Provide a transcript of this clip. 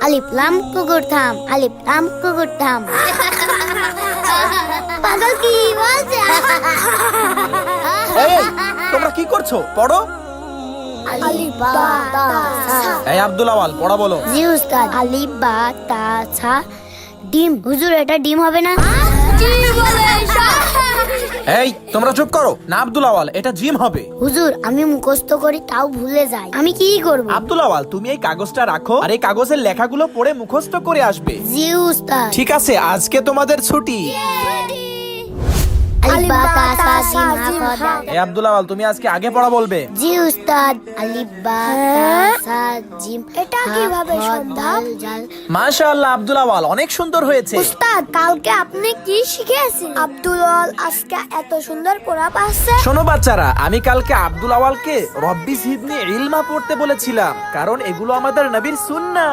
আলিফ লাম কুকুর থাম, আলিফ লাম কুকুর থাম। পাগল কি বলছে? এই তোমরা কি করছো? পড়ো। আলিফ বা তা সা। এই আব্দুল আওয়াল পড়া বলো। জি উস্তাদ। আলিফ বা তা সা ডিম। হুজুর এটা ডিম হবে না? জি বলে। এই তোমরা চুপ করো না। আব্দুল আওয়াল এটা জিম হবে। হুজুর আমি মুখস্থ করি তাও ভুলে যাই, আমি কি করব? আব্দুল আওয়াল তুমি এই কাগজটা রাখো আর এই কাগজের লেখাগুলো পড়ে মুখস্থ করে আসবে। জি উস্তাদ। ঠিক আছে, আজকে তোমাদের ছুটি। আলিফ বা তা সা জিম হা খ দাল। এই আব্দুল আওয়াল তুমি আজকে আগে পড়া বলবে। জি উস্তাদ। আলিফ বা তা সা জিম। এটা কিভাবে সম্ভব? মাশাআল্লাহ আব্দুল আওয়াল অনেক সুন্দর হয়েছে। উস্তাদ কালকে আপনি কি শিখিয়েছেন? আব্দুল আজকে এত সুন্দর পড়া পাচ্ছে। শোনো বাচ্চারা, আমি কালকে আব্দুল আওয়ালকে রব্বি জিদনি ইলমা পড়তে বলেছিলাম, কারণ এগুলো আমাদের নবীর সুন্নাহ।